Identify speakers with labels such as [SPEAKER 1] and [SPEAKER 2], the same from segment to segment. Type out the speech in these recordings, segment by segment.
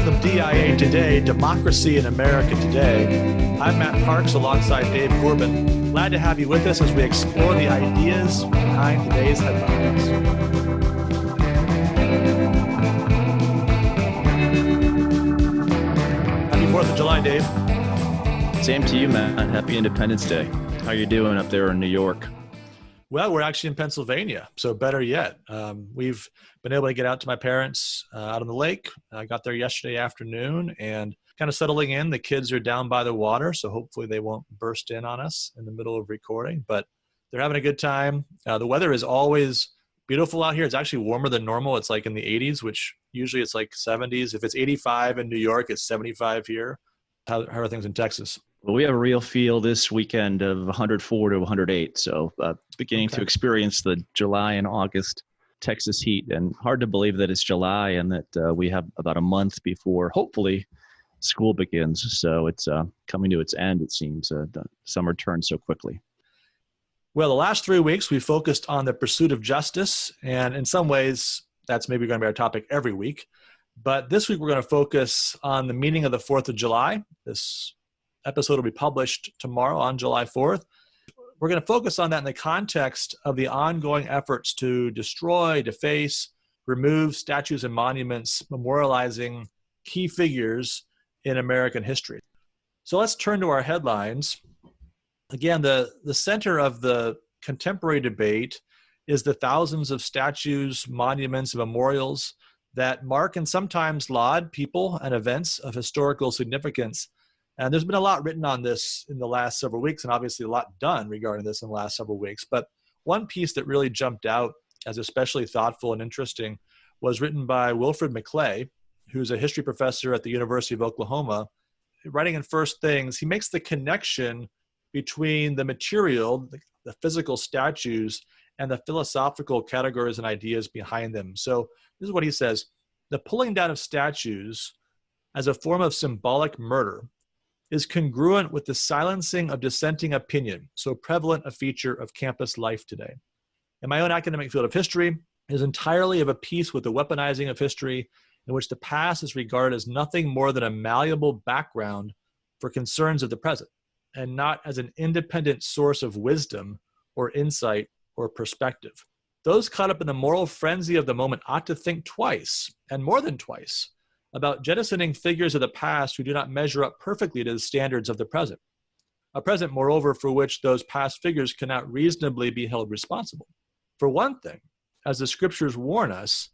[SPEAKER 1] from DIA Today, Democracy in America Today. I'm Matt Parks alongside Dave Corbin. Glad to have you with us as we explore the ideas behind today's headlines. Happy 4th of July, Dave.
[SPEAKER 2] Same to you, Matt. Happy Independence Day. How you doing up there in New York?
[SPEAKER 1] Well, we're actually in Pennsylvania, so better yet. We've been able to get out to my parents out on the lake. I got there yesterday afternoon and kind of settling in. The kids are down by the water, so hopefully they won't burst in on us in the middle of recording, but they're having a good time. The weather is always beautiful out here. It's actually warmer than normal. It's like in the 80s, which usually it's like 70s. If it's 85 in New York, it's 75 here. How are things in Texas?
[SPEAKER 2] Well, we have a real feel this weekend of 104 to 108. So beginning to experience the July and August Texas heat, and hard to believe that it's July and that we have about a month before hopefully school begins. So it's coming to its end, it seems. The summer turns so quickly.
[SPEAKER 1] Well, the last 3 weeks we focused on the pursuit of justice, and in some ways that's maybe going to be our topic every week. But this week we're going to focus on the meaning of the 4th of July. This episode will be published tomorrow on July 4th. We're going to focus on that in the context of the ongoing efforts to destroy, deface, remove statues and monuments memorializing key figures in American history. So let's turn to our headlines. Again, the center of the contemporary debate is the thousands of statues, monuments, and memorials that mark and sometimes laud people and events of historical significance. And there's been a lot written on this in the last several weeks, and obviously a lot done regarding this in the last several weeks. But one piece that really jumped out as especially thoughtful and interesting was written by Wilfred McClay, who's a history professor at the University of Oklahoma. Writing in First Things, he makes the connection between the material, the physical statues, and the philosophical categories and ideas behind them. So this is what he says: the pulling down of statues as a form of symbolic murder is congruent with the silencing of dissenting opinion, so prevalent a feature of campus life today. In my own academic field of history, it is entirely of a piece with the weaponizing of history, in which the past is regarded as nothing more than a malleable background for concerns of the present, and not as an independent source of wisdom or insight or perspective. Those caught up in the moral frenzy of the moment ought to think twice, and more than twice, about jettisoning figures of the past who do not measure up perfectly to the standards of the present. A present, moreover, for which those past figures cannot reasonably be held responsible. For one thing, as the scriptures warn us,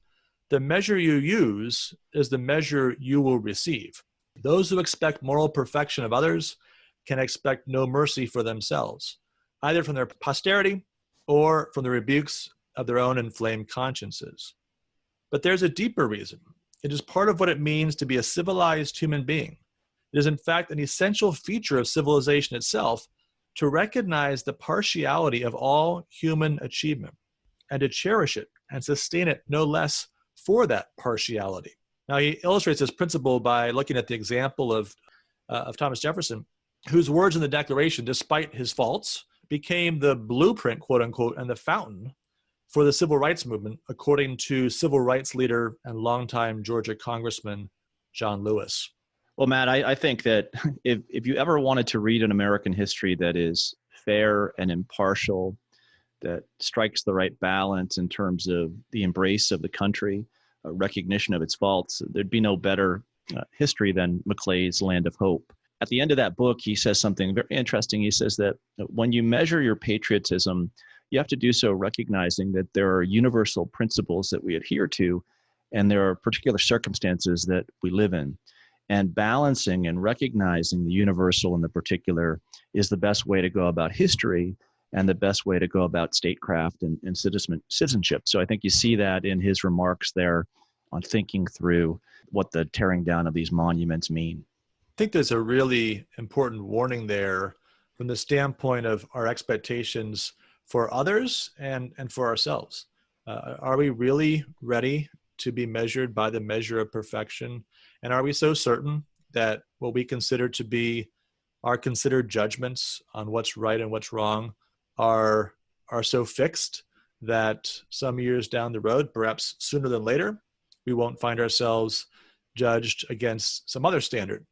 [SPEAKER 1] the measure you use is the measure you will receive. Those who expect moral perfection of others can expect no mercy for themselves, either from their posterity or from the rebukes of their own inflamed consciences. But there's a deeper reason. It is part of what it means to be a civilized human being. It is in fact an essential feature of civilization itself to recognize the partiality of all human achievement and to cherish it and sustain it no less for that partiality. Now, he illustrates this principle by looking at the example of Thomas Jefferson, whose words in the Declaration, despite his faults, became the blueprint, quote unquote, and the fountain for the civil rights movement, according to civil rights leader and longtime Georgia Congressman John Lewis.
[SPEAKER 2] Well, Matt, I think that if you ever wanted to read an American history that is fair and impartial, that strikes the right balance in terms of the embrace of the country, a recognition of its faults, there'd be no better history than McClay's Land of Hope. At the end of that book, he says something very interesting. He says that when you measure your patriotism, you have to do so recognizing that there are universal principles that we adhere to, and there are particular circumstances that we live in. And balancing and recognizing the universal and the particular is the best way to go about history and the best way to go about statecraft and citizenship. So I think you see that in his remarks there on thinking through what the tearing down of these monuments mean.
[SPEAKER 1] I think there's a really important warning there from the standpoint of our expectations for others and for ourselves. Are we really ready to be measured by the measure of perfection? And are we so certain that what we consider to be our considered judgments on what's right and what's wrong are so fixed that some years down the road, perhaps sooner than later, we won't find ourselves judged against some other standard.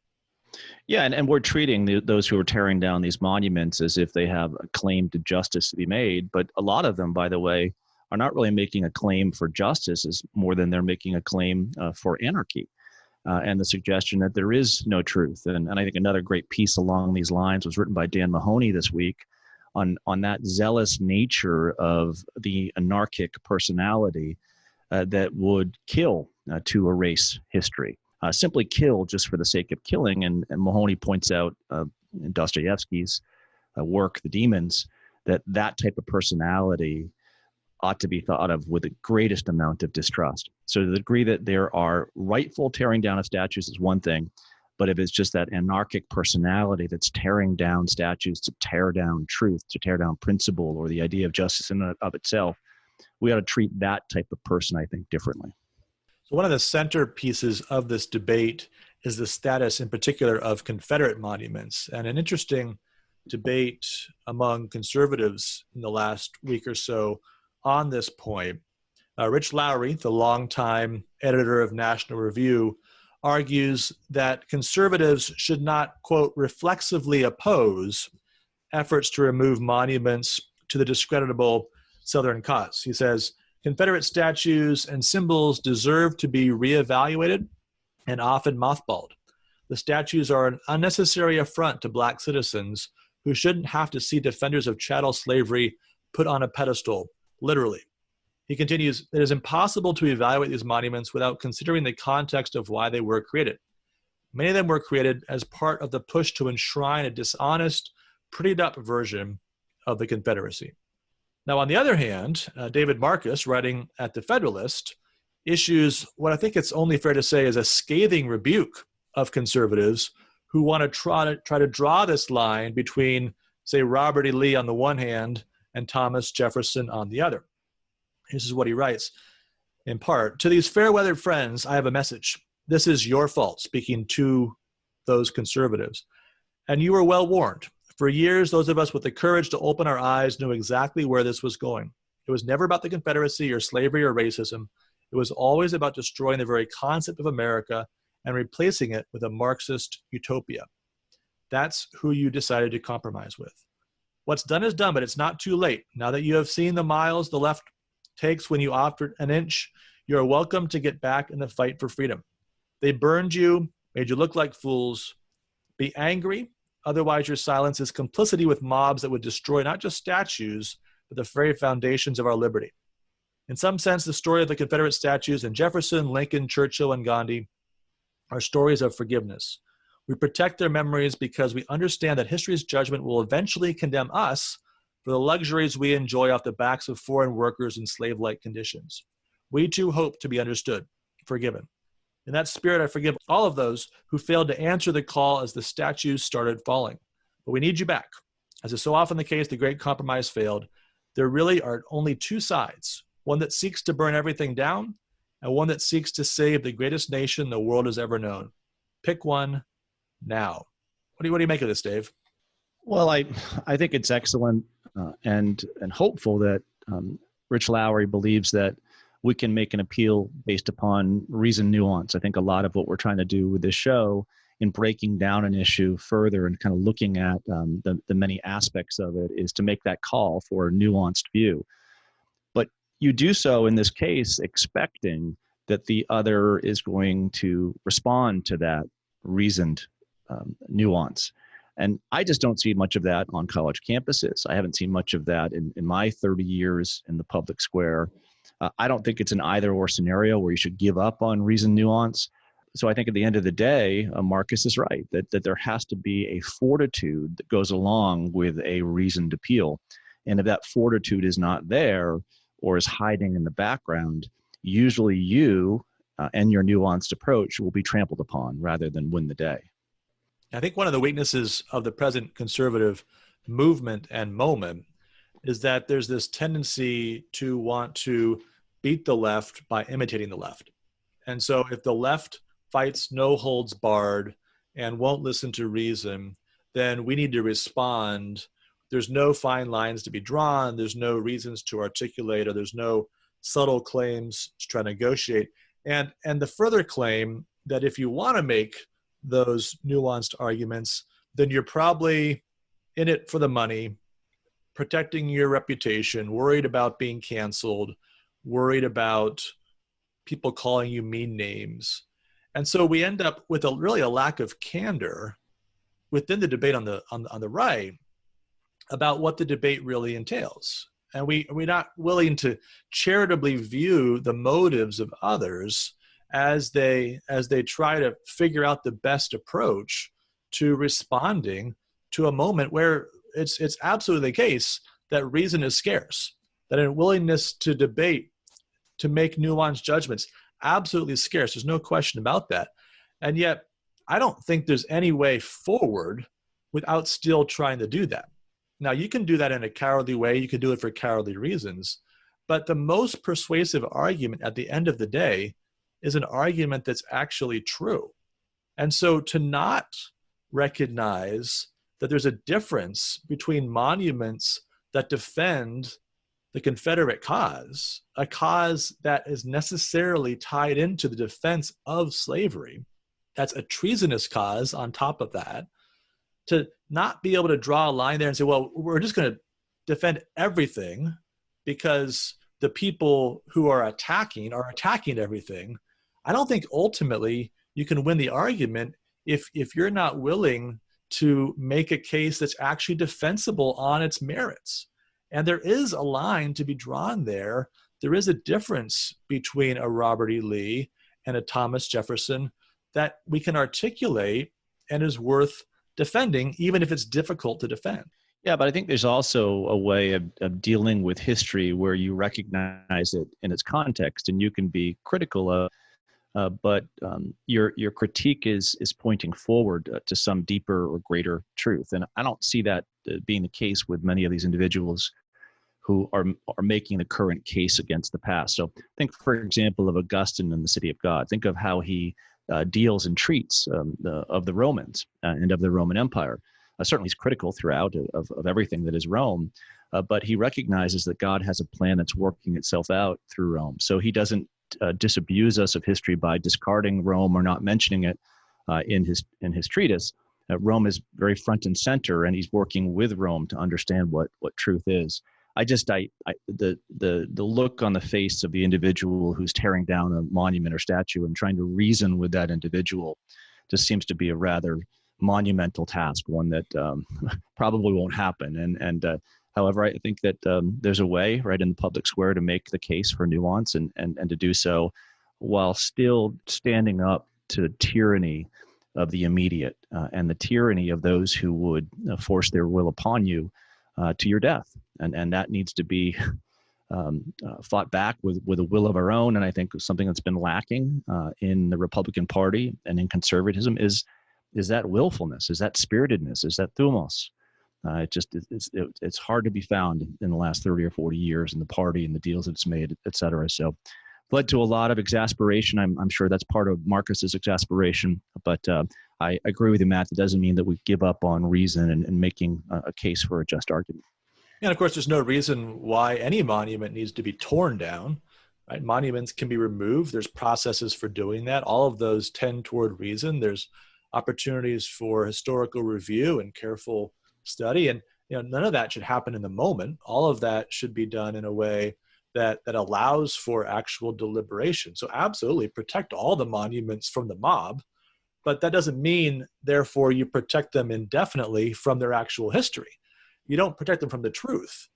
[SPEAKER 2] Yeah, and we're treating those who are tearing down these monuments as if they have a claim to justice to be made. But a lot of them, by the way, are not really making a claim for justice as more than they're making a claim for anarchy and the suggestion that there is no truth. And I think another great piece along these lines was written by Dan Mahoney this week on that zealous nature of the anarchic personality that would kill to erase history. Simply kill just for the sake of killing. And Mahoney points out in Dostoevsky's work, The Demons, that type of personality ought to be thought of with the greatest amount of distrust. So to the degree that there are rightful tearing down of statues is one thing, but if it's just that anarchic personality that's tearing down statues to tear down truth, to tear down principle or the idea of justice in and of itself, we ought to treat that type of person, I think, differently.
[SPEAKER 1] So one of the centerpieces of this debate is the status in particular of Confederate monuments. And an interesting debate among conservatives in the last week or so on this point. Rich Lowry, the longtime editor of National Review, argues that conservatives should not, quote, reflexively oppose efforts to remove monuments to the discreditable Southern cause. He says, Confederate statues and symbols deserve to be reevaluated and often mothballed. The statues are an unnecessary affront to Black citizens who shouldn't have to see defenders of chattel slavery put on a pedestal, literally. He continues, it is impossible to evaluate these monuments without considering the context of why they were created. Many of them were created as part of the push to enshrine a dishonest, prettied up version of the Confederacy. Now, on the other hand, David Marcus, writing at the Federalist, issues what I think it's only fair to say is a scathing rebuke of conservatives who want to try to draw this line between, say, Robert E. Lee on the one hand and Thomas Jefferson on the other. This is what he writes, in part, to these fair-weathered friends, I have a message. This is your fault, speaking to those conservatives. And you were well warned. For years, those of us with the courage to open our eyes knew exactly where this was going. It was never about the Confederacy or slavery or racism. It was always about destroying the very concept of America and replacing it with a Marxist utopia. That's who you decided to compromise with. What's done is done, but it's not too late. Now that you have seen the miles the left takes when you offer an inch, you are welcome to get back in the fight for freedom. They burned you, made you look like fools. Be angry. Otherwise, your silence is complicity with mobs that would destroy not just statues, but the very foundations of our liberty. In some sense, the story of the Confederate statues and Jefferson, Lincoln, Churchill, and Gandhi are stories of forgiveness. We protect their memories because we understand that history's judgment will eventually condemn us for the luxuries we enjoy off the backs of foreign workers in slave-like conditions. We too hope to be understood, forgiven. In that spirit, I forgive all of those who failed to answer the call as the statues started falling. But we need you back. As is so often the case, the great compromise failed. There really are only two sides, one that seeks to burn everything down and one that seeks to save the greatest nation the world has ever known. Pick one now. What do you make of this, Dave?
[SPEAKER 2] Well, I think it's excellent and hopeful that Rich Lowry believes that we can make an appeal based upon reason nuance. I think a lot of what we're trying to do with this show in breaking down an issue further and kind of looking at the many aspects of it is to make that call for a nuanced view. But you do so in this case expecting that the other is going to respond to that reasoned nuance. And I just don't see much of that on college campuses. I haven't seen much of that in my 30 years in the public square. I don't think it's an either-or scenario where you should give up on reason nuance. So I think at the end of the day, Marcus is right, that there has to be a fortitude that goes along with a reasoned appeal. And if that fortitude is not there or is hiding in the background, usually you and your nuanced approach will be trampled upon rather than win the day.
[SPEAKER 1] I think one of the weaknesses of the present conservative movement and moment is that there's this tendency to want to beat the left by imitating the left. And so if the left fights no holds barred and won't listen to reason, then we need to respond. There's no fine lines to be drawn. There's no reasons to articulate, or there's no subtle claims to try to negotiate. And the further claim that if you want to make those nuanced arguments, then you're probably in it for the money, protecting your reputation, worried about being canceled, worried about people calling you mean names. And so we end up with really a lack of candor within the debate on the right about what the debate really entails. And we're not willing to charitably view the motives of others as they try to figure out the best approach to responding to a moment where it's absolutely the case that reason is scarce, that a willingness to debate, to make nuanced judgments, absolutely scarce. There's no question about that. And yet, I don't think there's any way forward without still trying to do that. Now, you can do that in a cowardly way. You can do it for cowardly reasons. But the most persuasive argument at the end of the day is an argument that's actually true. And so to not recognize that there's a difference between monuments that defend the Confederate cause, a cause that is necessarily tied into the defense of slavery, that's a treasonous cause on top of that, to not be able to draw a line there and say, well, we're just going to defend everything because the people who are attacking everything. I don't think ultimately you can win the argument if you're not willing to make a case that's actually defensible on its merits. And there is a line to be drawn there. There is a difference between a Robert E. Lee and a Thomas Jefferson that we can articulate and is worth defending, even if it's difficult to defend.
[SPEAKER 2] Yeah, but I think there's also a way of dealing with history where you recognize it in its context, and you can be critical of, but your critique is pointing forward to some deeper or greater truth. And I don't see that being the case with many of these individuals who are making the current case against the past. So think, for example, of Augustine in the City of God. Think of how he deals and treats of the Romans and of the Roman Empire. Certainly he's critical throughout of everything that is Rome, but he recognizes that God has a plan that's working itself out through Rome. So he doesn't disabuse us of history by discarding Rome or not mentioning it in his treatise. Rome is very front and center, and he's working with Rome to understand what truth is. The look on the face of the individual who's tearing down a monument or statue and trying to reason with that individual just seems to be a rather monumental task, one that probably won't happen. However, I think that there's a way right in the public square to make the case for nuance and to do so while still standing up to the tyranny of the immediate and the tyranny of those who would force their will upon you to your death. And that needs to be fought back with a will of our own. And I think something that's been lacking in the Republican Party and in conservatism is that willfulness, is that spiritedness, is that thumos. It's hard to be found in the last 30 or 40 years in the party and the deals that it's made, et cetera. So led to a lot of exasperation. I'm sure that's part of Marcus's exasperation, but I agree with you, Matt. That doesn't mean that we give up on reason and making a case for a just argument.
[SPEAKER 1] And of course, there's no reason why any monument needs to be torn down. Right? Monuments can be removed. There's processes for doing that. All of those tend toward reason. There's opportunities for historical review and careful study. And none of that should happen in the moment. All of that should be done in a way that allows for actual deliberation. So absolutely protect all the monuments from the mob, but that doesn't mean, therefore, you protect them indefinitely from their actual history. You don't protect them from the truth.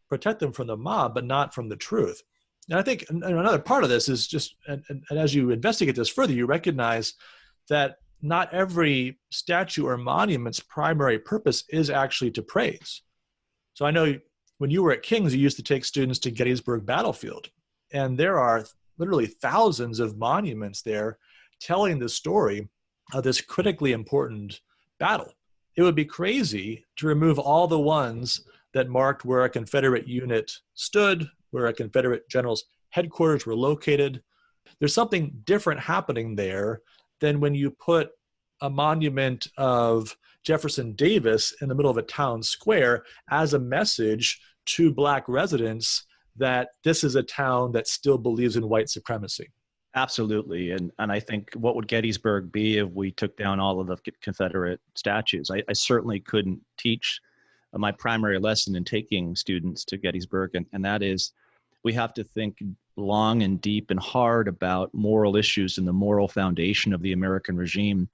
[SPEAKER 1] Protect them from the mob, but not from the truth. And I think another part of this is just, and as you investigate this further, you recognize that not every statue or monument's primary purpose is actually to praise. So I know when you were at King's, you used to take students to Gettysburg Battlefield, and there are literally thousands of monuments there telling the story of this critically important battle. It would be crazy to remove all the ones that marked where a Confederate unit stood, where a Confederate general's headquarters were located. There's something different happening there than when you put a monument of Jefferson Davis in the middle of a town square as a message to Black residents that this is a town that still believes in white supremacy.
[SPEAKER 2] Absolutely. And I think what would Gettysburg be if we took down all of the Confederate statues? I certainly couldn't teach my primary lesson in taking students to Gettysburg, and that is we have to think long and deep and hard about moral issues and the moral foundation of the American regime.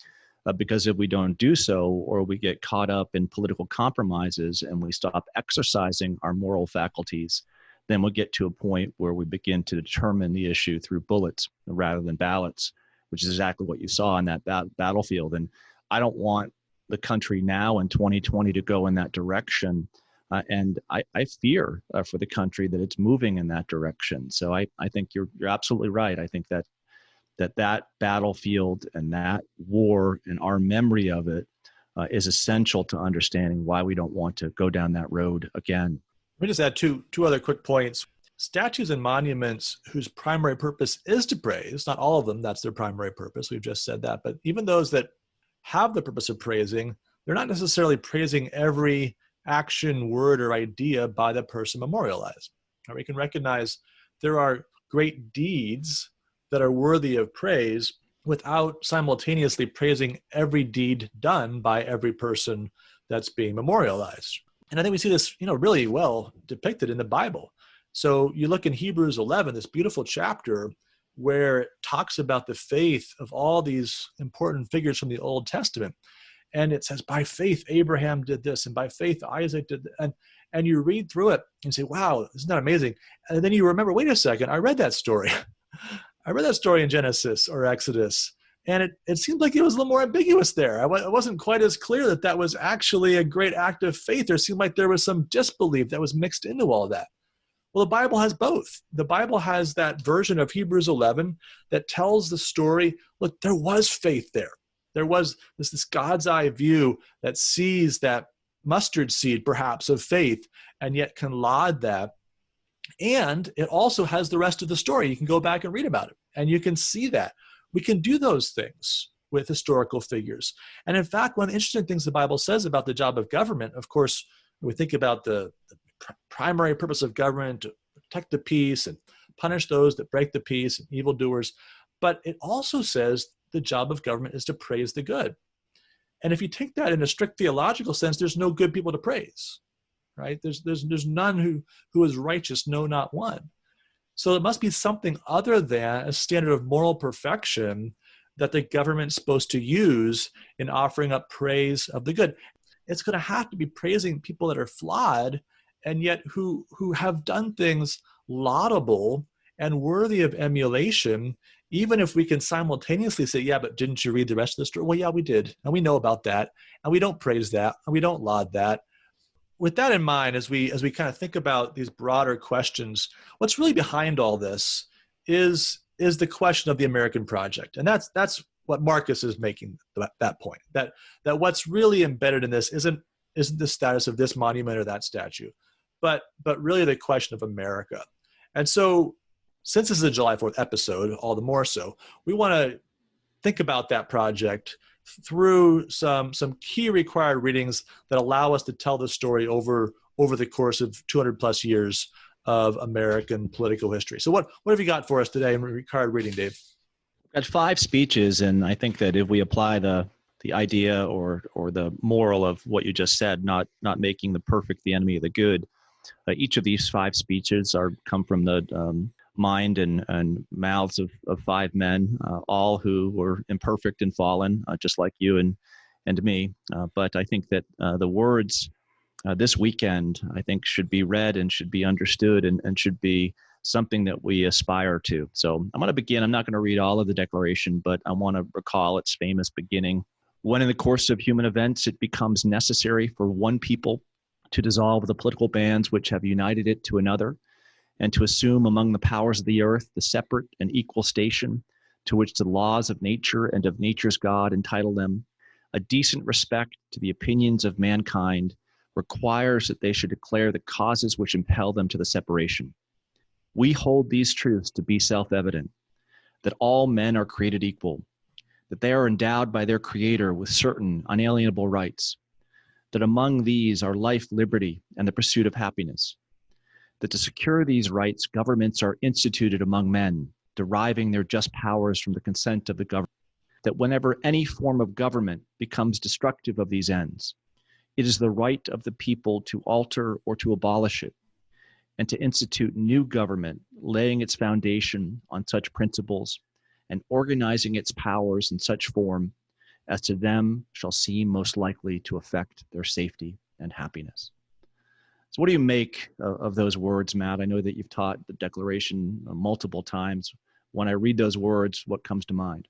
[SPEAKER 2] Because if we don't do so, or we get caught up in political compromises and we stop exercising our moral faculties, then we'll get to a point where we begin to determine the issue through bullets rather than ballots, which is exactly what you saw in that battlefield. And I don't want the country now in 2020 to go in that direction. And I fear for the country that it's moving in that direction. So I think you're absolutely right. I think that battlefield and that war and our memory of it is essential to understanding why we don't want to go down that road again.
[SPEAKER 1] Let me just add two other quick points. Statues and monuments whose primary purpose is to praise, not all of them, that's their primary purpose. We've just said that. But even those that have the purpose of praising, they're not necessarily praising every action, word, or idea by the person memorialized. Now, we can recognize there are great deeds that are worthy of praise without simultaneously praising every deed done by every person that's being memorialized. And I think we see this, really well depicted in the Bible. So you look in Hebrews 11, this beautiful chapter where it talks about the faith of all these important figures from the Old Testament. And it says, by faith, Abraham did this, and by faith, Isaac did that. And you read through it and say, wow, isn't that amazing? And then you remember, wait a second, I read that story. I read that story in Genesis or Exodus, and it seemed like it was a little more ambiguous there. It wasn't quite as clear that was actually a great act of faith. There seemed like there was some disbelief that was mixed into all of that. Well, the Bible has both. The Bible has that version of Hebrews 11 that tells the story, look, there was faith there. There was this God's eye view that sees that mustard seed, perhaps, of faith, and yet can laud that. And it also has the rest of the story. You can go back and read about it, and you can see that. We can do those things with historical figures. And in fact, one of the interesting things the Bible says about the job of government, of course, we think about the primary purpose of government to protect the peace and punish those that break the peace and evildoers. But it also says the job of government is to praise the good. And if you take that in a strict theological sense, there's no good people to praise, right? There's none who is righteous, no, not one. So it must be something other than a standard of moral perfection that the government's supposed to use in offering up praise of the good. It's going to have to be praising people that are flawed and yet who have done things laudable and worthy of emulation, even if we can simultaneously say, yeah, but didn't you read the rest of the story? Well, yeah, we did. And we know about that. And we don't praise that. And we don't laud that. With that in mind, as we kind of think about these broader questions, what's really behind all this is the question of the American project. And that's what Marcus is making that point, that what's really embedded in this isn't the status of this monument or that statue, but really the question of America. And so since this is a July 4th episode, all the more so, we want to think about that project through some key required readings that allow us to tell the story over the course of 200 plus years of American political history. So what have you got for us today in required reading, Dave?
[SPEAKER 2] I've got 5 speeches, and I think that if we apply the idea or the moral of what you just said, not making the perfect the enemy of the good, each of these 5 speeches come from the mind and mouths of 5 men, all who were imperfect and fallen, just like you and me. But I think that the words this weekend, I think, should be read and should be understood and should be something that we aspire to. So I'm going to begin. I'm not going to read all of the declaration, but I want to recall its famous beginning. When in the course of human events it becomes necessary for one people to dissolve the political bands which have united it to another, and to assume among the powers of the earth the separate and equal station to which the laws of nature and of nature's God entitle them, a decent respect to the opinions of mankind requires that they should declare the causes which impel them to the separation. We hold these truths to be self-evident, that all men are created equal, that they are endowed by their Creator with certain unalienable rights, that among these are life, liberty, and the pursuit of happiness, that to secure these rights, governments are instituted among men, deriving their just powers from the consent of the government, that whenever any form of government becomes destructive of these ends, it is the right of the people to alter or to abolish it, and to institute new government, laying its foundation on such principles and organizing its powers in such form as to them shall seem most likely to affect their safety and happiness. So what do you make of those words, Matt? I know that you've taught the Declaration multiple times. When I read those words, what comes to mind?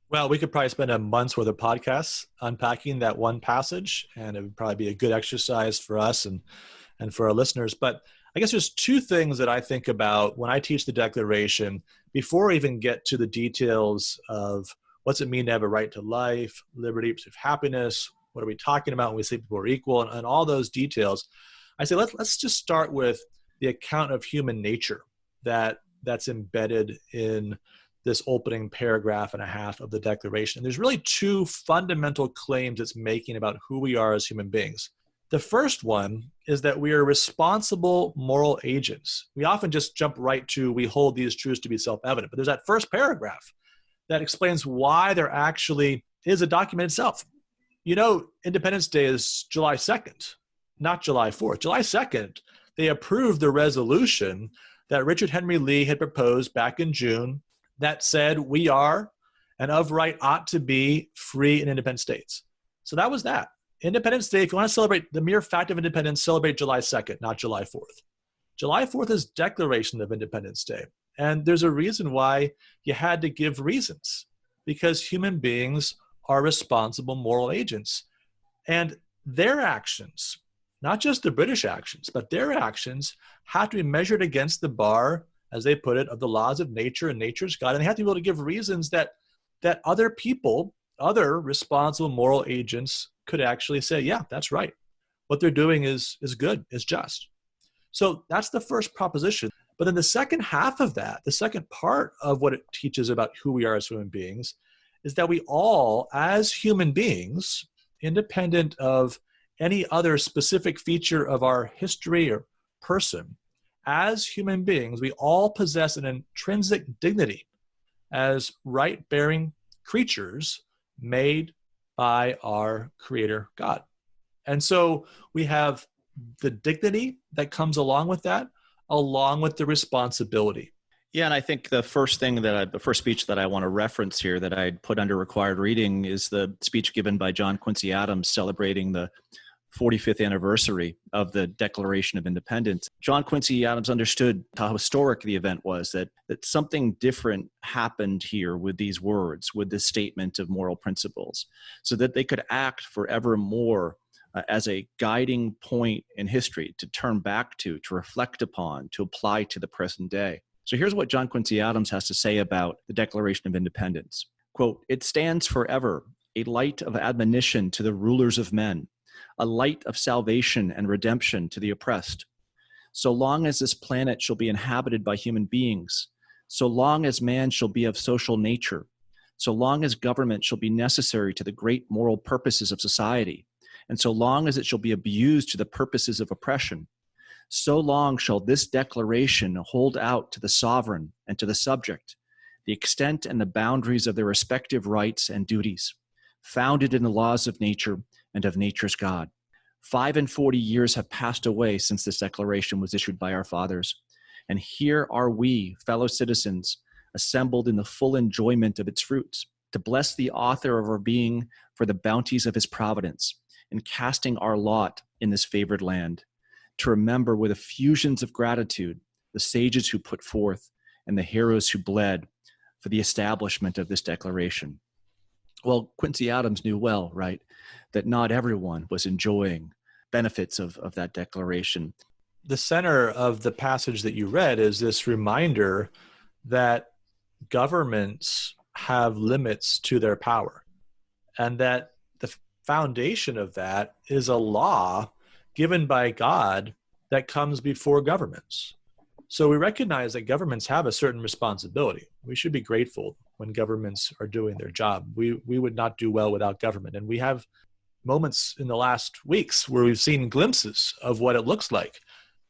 [SPEAKER 1] Well, we could probably spend a month's worth of podcasts unpacking that one passage, and it would probably be a good exercise for us and for our listeners. But I guess there's two things that I think about when I teach the Declaration before I even get to the details of what's it mean to have a right to life, liberty, pursuit of happiness, what are we talking about when we say people are equal, and all those details. I say, let's just start with the account of human nature that's embedded in this opening paragraph and a half of the Declaration. And there's really two fundamental claims it's making about who we are as human beings. The first one is that we are responsible moral agents. We often just jump right to, we hold these truths to be self-evident. But there's that first paragraph that explains why there actually is a document itself. You know, Independence Day is July 2nd. Not July 4th. July 2nd, they approved the resolution that Richard Henry Lee had proposed back in June that said we are and of right ought to be free and independent states. So that was that. Independence Day, if you want to celebrate the mere fact of independence, celebrate July 2nd, not July 4th. July 4th is Declaration of Independence Day. And there's a reason why you had to give reasons, because human beings are responsible moral agents. And their actions, not just the British actions, but their actions have to be measured against the bar, as they put it, of the laws of nature and nature's God. And they have to be able to give reasons that other people, other responsible moral agents could actually say, yeah, that's right. What they're doing is good, is just. So that's the first proposition. But then the second half of that, the second part of what it teaches about who we are as human beings, is that we all, as human beings, independent of any other specific feature of our history or person, as human beings, we all possess an intrinsic dignity as right-bearing creatures made by our Creator God. And so we have the dignity that comes along with that, along with the responsibility.
[SPEAKER 2] Yeah, and I think the first speech that I want to reference here that I'd put under required reading is the speech given by John Quincy Adams celebrating the 45th anniversary of the Declaration of Independence. John Quincy Adams understood how historic the event was, that something different happened here with these words, with this statement of moral principles, so that they could act forevermore as a guiding point in history to turn back to reflect upon, to apply to the present day. So here's what John Quincy Adams has to say about the Declaration of Independence. Quote, "It stands forever a light of admonition to the rulers of men, a light of salvation and redemption to the oppressed. So long as this planet shall be inhabited by human beings, so long as man shall be of social nature, so long as government shall be necessary to the great moral purposes of society, and so long as it shall be abused to the purposes of oppression, so long shall this declaration hold out to the sovereign and to the subject the extent and the boundaries of their respective rights and duties, founded in the laws of nature and of nature's God. 45 years have passed away since this declaration was issued by our fathers, and here are we, fellow citizens, assembled in the full enjoyment of its fruits, to bless the author of our being for the bounties of his providence, in casting our lot in this favored land, to remember with effusions of gratitude the sages who put forth and the heroes who bled for the establishment of this declaration." Well, Quincy Adams knew well, right, that not everyone was enjoying benefits of that declaration.
[SPEAKER 1] The center of the passage that you read is this reminder that governments have limits to their power, and that the foundation of that is a law given by God that comes before governments. So we recognize that governments have a certain responsibility. We should be grateful when governments are doing their job. We would not do well without government. And we have moments in the last weeks where we've seen glimpses of what it looks like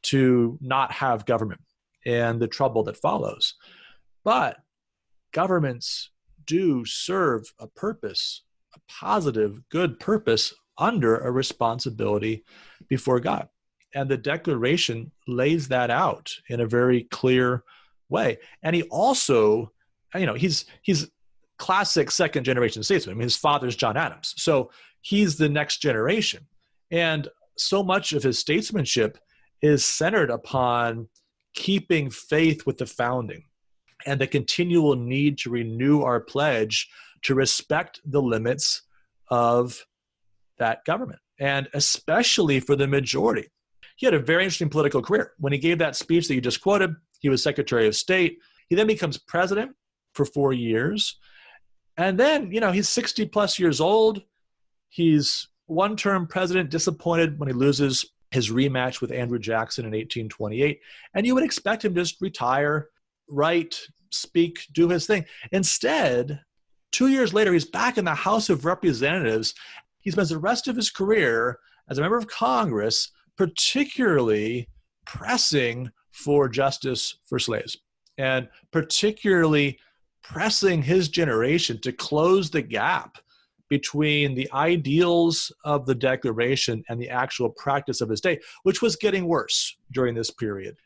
[SPEAKER 1] to not have government and the trouble that follows. But governments do serve a purpose, a positive, good purpose under a responsibility before God. And the Declaration lays that out in a very clear way. And he also, he's classic second generation statesman. I mean, his father's John Adams. So he's the next generation. And so much of his statesmanship is centered upon keeping faith with the founding and the continual need to renew our pledge to respect the limits of that government, and especially for the majority. He had a very interesting political career. When he gave that speech that you just quoted, he was Secretary of State. He then becomes president for 4 years. And then, he's 60 plus years old. He's one-term president, disappointed when he loses his rematch with Andrew Jackson in 1828. And you would expect him to just retire, write, speak, do his thing. Instead, 2 years later, he's back in the House of Representatives. He spends the rest of his career as a member of Congress, particularly pressing for justice for slaves, and particularly pressing his generation to close the gap between the ideals of the Declaration and the actual practice of his day, which was getting worse during this period.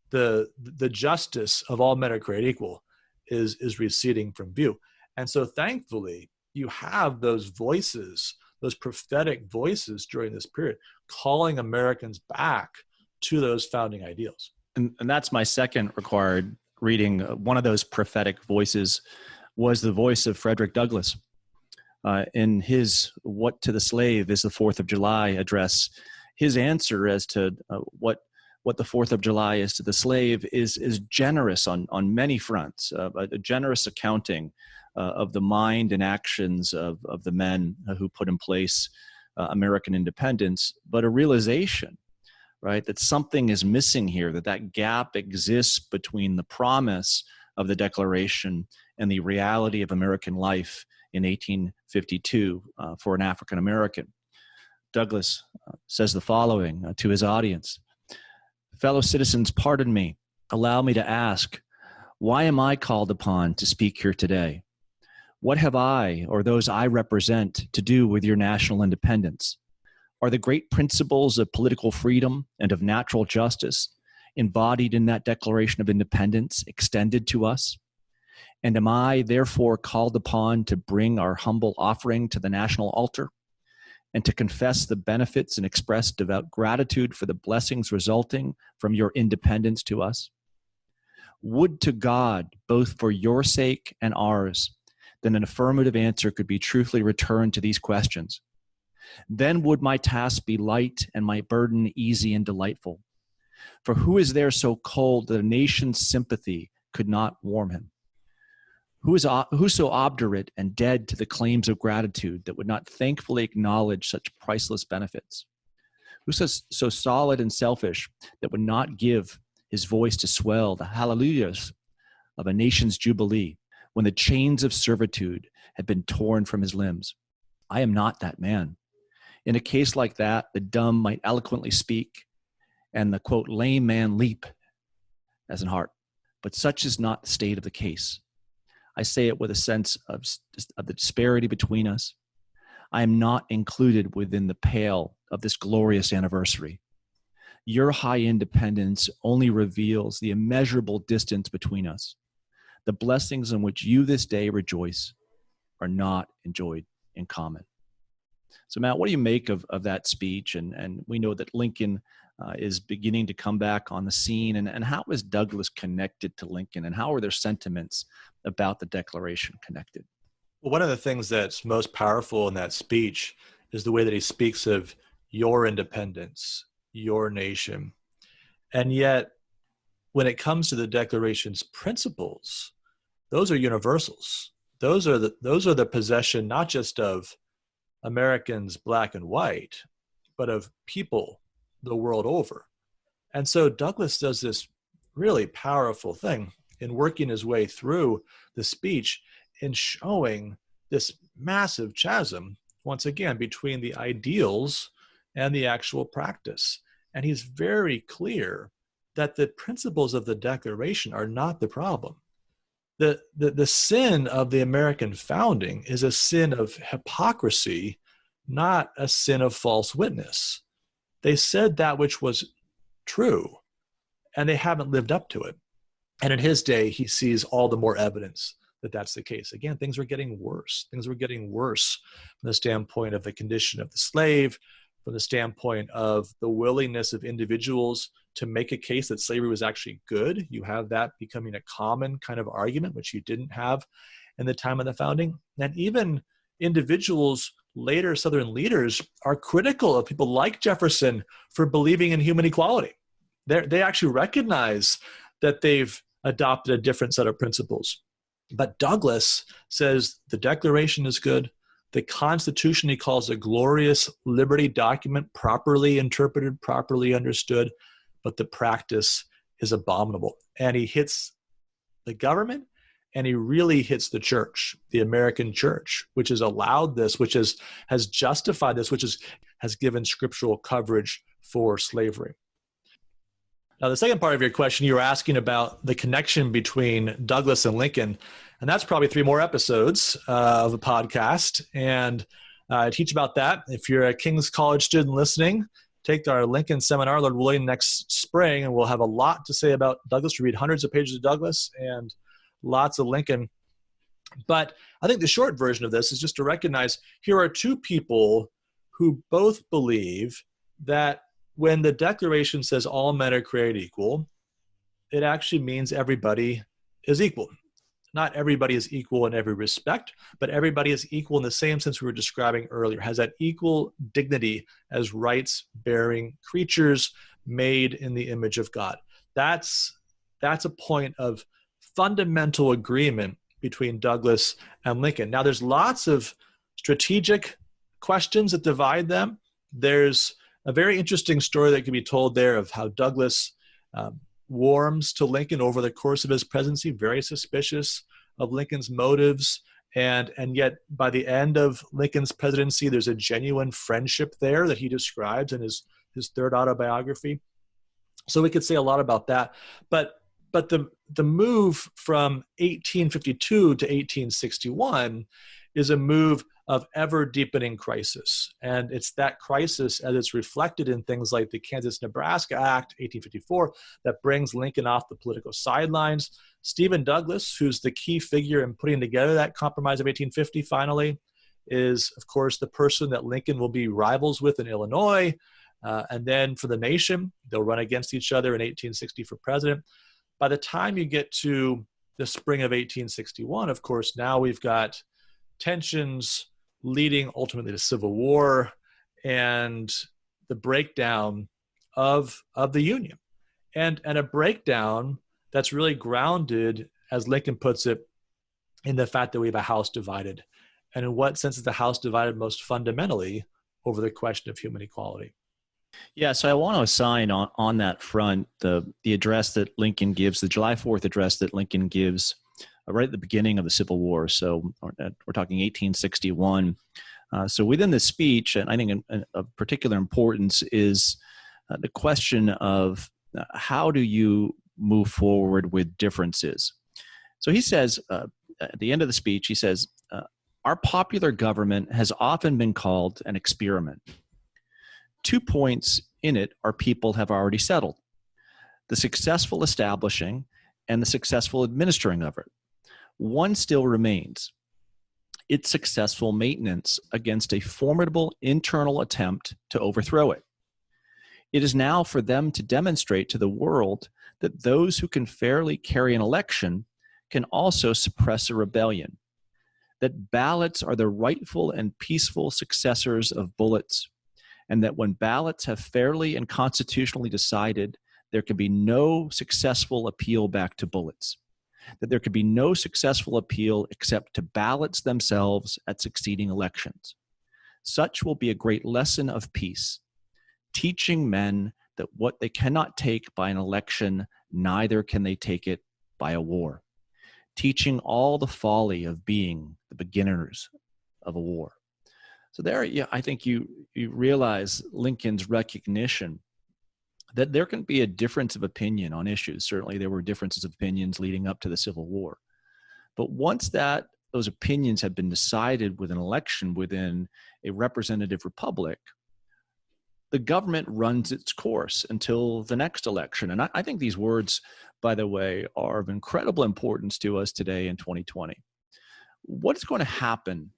[SPEAKER 1] The justice of all men are created equal is receding from view. And so thankfully, you have those voices, those prophetic voices during this period, calling Americans back to those founding ideals.
[SPEAKER 2] And that's my second required reading. One of those prophetic voices was the voice of Frederick Douglass. In his "What to the Slave is the 4th of July" address, his answer as to what the 4th of July is to the slave is generous on many fronts, a generous accounting of the mind and actions of the men who put in place American independence, but a realization, right, that something is missing here, that gap exists between the promise of the Declaration and the reality of American life in 1852 for an African American. Douglass says the following to his audience: "Fellow citizens, pardon me. Allow me to ask, why am I called upon to speak here today? What have I, or those I represent, to do with your national independence? Are the great principles of political freedom and of natural justice embodied in that Declaration of Independence extended to us? And am I therefore called upon to bring our humble offering to the national altar and to confess the benefits and express devout gratitude for the blessings resulting from your independence to us? Would to God, both for your sake and ours, that an affirmative answer could be truthfully returned to these questions. Then would my task be light and my burden easy and delightful. For who is there so cold that a nation's sympathy could not warm him? Who's so obdurate and dead to the claims of gratitude that would not thankfully acknowledge such priceless benefits? Who's so solid and selfish that would not give his voice to swell the hallelujahs of a nation's jubilee when the chains of servitude had been torn from his limbs? I am not that man. In a case like that, the dumb might eloquently speak and the, quote, lame man leap as in heart. But such is not the state of the case. I say it with a sense of the disparity between us. I am not included within the pale of this glorious anniversary. Your high independence only reveals the immeasurable distance between us. The blessings in which you this day rejoice are not enjoyed in common. So Matt, what do you make of that speech? And we know that Lincoln is beginning to come back on the scene. And how is Douglass connected to Lincoln? And how are their sentiments about the Declaration connected?
[SPEAKER 1] Well, one of the things that's most powerful in that speech is the way that he speaks of your independence, your nation. And yet, when it comes to the Declaration's principles, those are universals. Those are the possession not just of Americans black and white, but of people the world over. And so Douglass does this really powerful thing in working his way through the speech in showing this massive chasm, once again, between the ideals and the actual practice. And he's very clear that the principles of the Declaration are not the problem. the sin of the American founding is a sin of hypocrisy, not a sin of false witness. They said that which was true, and they haven't lived up to it. And in his day, he sees all the more evidence that that's the case. Again, things were getting worse. Things were getting worse from the standpoint of the condition of the slave, from the standpoint of the willingness of individuals to make a case that slavery was actually good. You have that becoming a common kind of argument, which you didn't have in the time of the founding. And even individuals, later Southern leaders, are critical of people like Jefferson for believing in human equality. They actually recognize that they've adopted a different set of principles. But Douglass says the Declaration is good. The Constitution he calls a glorious liberty document, properly interpreted, properly understood, but the practice is abominable. And he hits the government, and he really hits the church, the American church, which has allowed this, which has justified this, which has given scriptural coverage for slavery. Now, the second part of your question, you were asking about the connection between Douglass and Lincoln, and that's probably 3 more episodes of the podcast. And I teach about that. If you're a King's College student listening, take our Lincoln seminar, Lord willing, next spring, and we'll have a lot to say about Douglass. We read hundreds of pages of Douglass and lots of Lincoln. But I think the short version of this is just to recognize here are 2 people who both believe that when the Declaration says all men are created equal, it actually means everybody is equal. Not everybody is equal in every respect, but everybody is equal in the same sense we were describing earlier, has that equal dignity as rights-bearing creatures made in the image of God. That's a point of fundamental agreement between Douglass and Lincoln. Now, there's lots of strategic questions that divide them. There's a very interesting story that can be told there of how Douglass warms to Lincoln over the course of his presidency, very suspicious of Lincoln's motives. And yet by the end of Lincoln's presidency, there's a genuine friendship there that he describes in his 3rd autobiography. So we could say a lot about that. But the move from 1852 to 1861 is a move of ever deepening crisis. And it's that crisis as it's reflected in things like the Kansas-Nebraska Act, 1854, that brings Lincoln off the political sidelines. Stephen Douglas, who's the key figure in putting together that compromise of 1850 finally, is, of course, the person that Lincoln will be rivals with in Illinois. And then for the nation, they'll run against each other in 1860 for president. By the time you get to the spring of 1861, of course, now we've got tensions leading ultimately to civil war and the breakdown of the Union. And a breakdown that's really grounded, as Lincoln puts it, in the fact that we have a house divided. And in what sense is the house divided? Most fundamentally over the question of human equality.
[SPEAKER 2] Yeah, so I want to assign on that front the address that Lincoln gives, the July 4th address that Lincoln gives right at the beginning of the Civil War. So we're talking 1861. So within the speech, and I think of particular importance is the question of how do you move forward with differences? So he says, at the end of the speech, he says, our popular government has often been called an experiment. 2 points in it our people have already settled: the successful establishing and the successful administering of it. One still remains: its successful maintenance against a formidable internal attempt to overthrow it. It is now for them to demonstrate to the world that those who can fairly carry an election can also suppress a rebellion, that ballots are the rightful and peaceful successors of bullets, and that when ballots have fairly and constitutionally decided, there can be no successful appeal back to bullets, that there can be no successful appeal except to ballots themselves at succeeding elections. Such will be a great lesson of peace, teaching men that what they cannot take by an election, neither can they take it by a war, teaching all the folly of being the beginners of a war. So there, yeah, I think you realize Lincoln's recognition that there can be a difference of opinion on issues. Certainly there were differences of opinions leading up to the Civil War. But once those opinions have been decided with an election within a representative republic, the government runs its course until the next election. And I think these words, by the way, are of incredible importance to us today in 2020. What is going to happen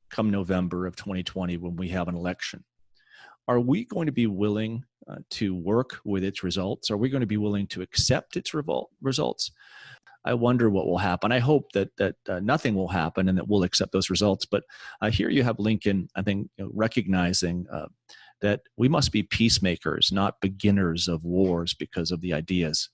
[SPEAKER 2] come November of 2020 when we have an election? Are we going to be willing to work with its results? Are we going to be willing to accept its results? I wonder what will happen. I hope that nothing will happen and that we'll accept those results. But here you have Lincoln, I think, recognizing that we must be peacemakers, not beginners of wars because of the ideas